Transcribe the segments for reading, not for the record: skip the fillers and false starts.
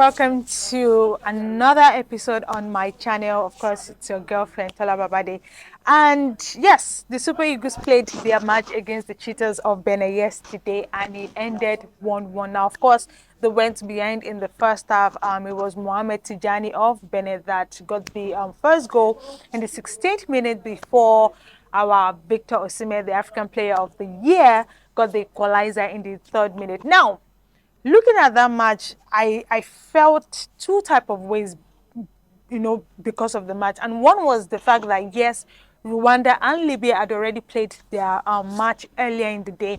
welcome to another episode on my channel. Of course, it's your girlfriend Tola Babade. And yes, the Super Eagles played their match against the Cheetahs of Benin yesterday, and it ended 1-1. Now, of course, they went behind in the first half. It was Mohamed Tijani of Benin that got the first goal in the 16th minute before our Victor Osimhen, the African Player of the Year, got the equalizer in the 3rd minute. Now, looking at that match, I felt two type of ways, because of the match. And one was the fact that yes, Rwanda and Libya had already played their match earlier in the day,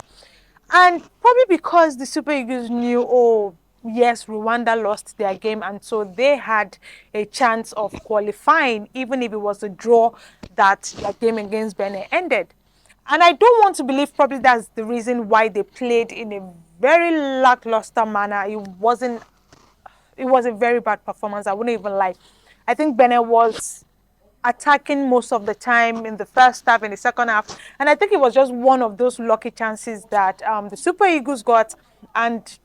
and probably because the Super Eagles knew, oh yes, Rwanda lost their game, and so they had a chance of qualifying, even if it was a draw that their game against Benin ended. And I don't want to believe probably that's the reason why they played in a very lackluster manner. It was a very bad performance. I wouldn't even lie. I think Benin was attacking most of the time in the first half, in the second half. And I think it was just one of those lucky chances that the Super Eagles got. And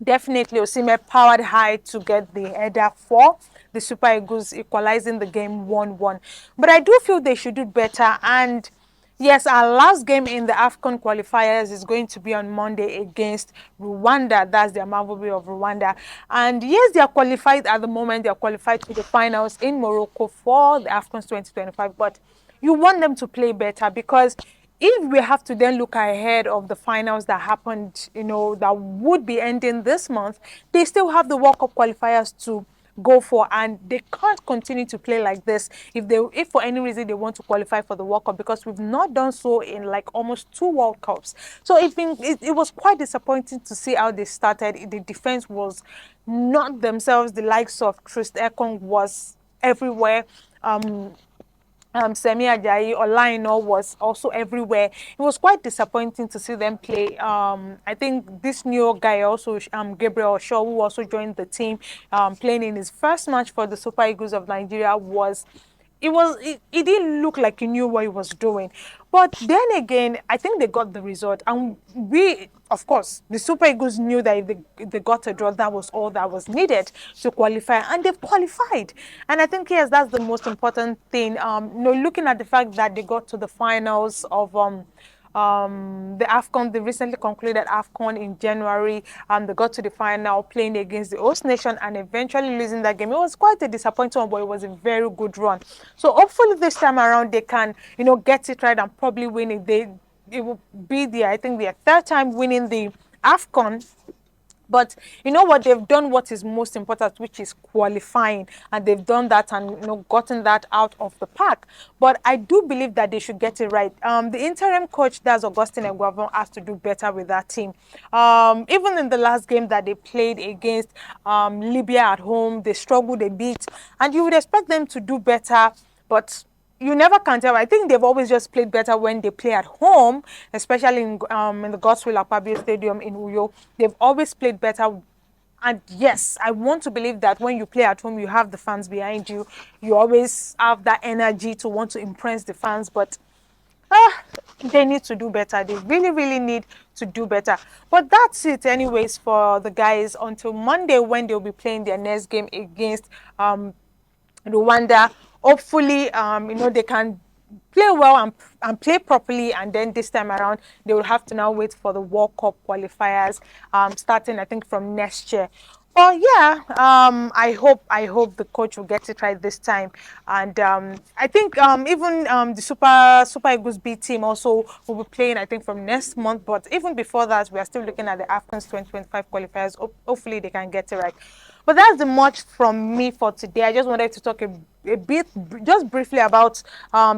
definitely Osimhen powered high to get the header for the Super Eagles, equalizing the game 1-1. But I do feel they should do better. And yes, our last game in the AFCON qualifiers is going to be on Monday against Rwanda. That's the Amavubi of Rwanda. And yes, they are qualified at the moment. They are qualified to the finals in Morocco for the AFCON 2025. But you want them to play better, because if we have to then look ahead of the finals that happened, that would be ending this month, they still have the World Cup qualifiers to go for, and they can't continue to play like this if for any reason they want to qualify for the World Cup, because we've not done so in like almost 2 World Cups. So it was quite disappointing to see how they started. The defense was not themselves. The likes of Trist Ekong was everywhere. Semi Ajayi Olaino was also everywhere. It was quite disappointing to see them play. I think this new guy also, Gabriel Shaw, who also joined the team, playing in his first match for the Super Eagles of Nigeria, it didn't look like he knew what he was doing. But then again, I think they got the result. And we, of course, the Super Eagles knew that if they got a draw, that was all that was needed to qualify. And they've qualified. And I think, yes, that's the most important thing. Looking at the fact that they got to the finals of the AFCON, the recently concluded AFCON in January. They got to the final playing against the host nation and eventually losing that game. It was quite a disappointing one, but it was a very good run. So hopefully this time around they can, get it right and probably win it. It will be I think their 3rd time winning the AFCON. But you know what, they've done what is most important, which is qualifying, and they've done that and gotten that out of the park. But I do believe that they should get it right. The interim coach, that's Augustine Eguavon, has to do better with that team. Even in the last game that they played against Libya at home, they struggled a bit, and you would expect them to do better, but you never can tell. I think they've always just played better when they play at home, especially in the Godswill Akpabio Stadium in Uyo. They've always played better. And yes, I want to believe that when you play at home, you have the fans behind you. You always have that energy to want to impress the fans. But they need to do better. They really, really need to do better. But that's it anyways for the guys until Monday, when they'll be playing their next game against Rwanda. Hopefully, they can play well and play properly, and then this time around they will have to now wait for the World Cup qualifiers, starting I think from next year. But yeah, I hope the coach will get it right this time, and I think even the Super Eagles B team also will be playing I think from next month. But even before that, we are still looking at the AFCON's 2025 qualifiers. Hopefully, they can get it right. But that's the much from me for today. I just wanted to talk a bit, just briefly, about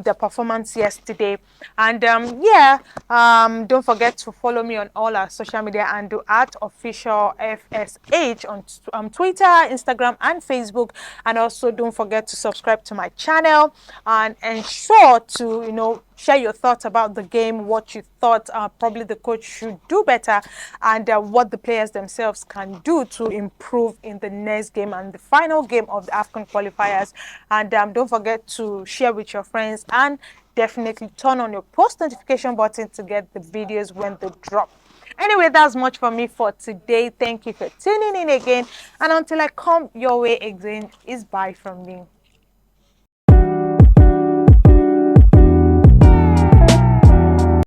their performance yesterday. And don't forget to follow me on all our social media and do at official FSH on Twitter, Instagram, and Facebook. And also don't forget to subscribe to my channel and ensure to share your thoughts about the game, what you thought probably the coach should do better, and what the players themselves can do to improve in the next game and the final game of the AFCON qualifiers. And don't forget to share with your friends, and definitely turn on your post notification button to get the videos when they drop. Anyway, that's much for me for today. Thank you for tuning in again. And until I come your way again, is bye from me.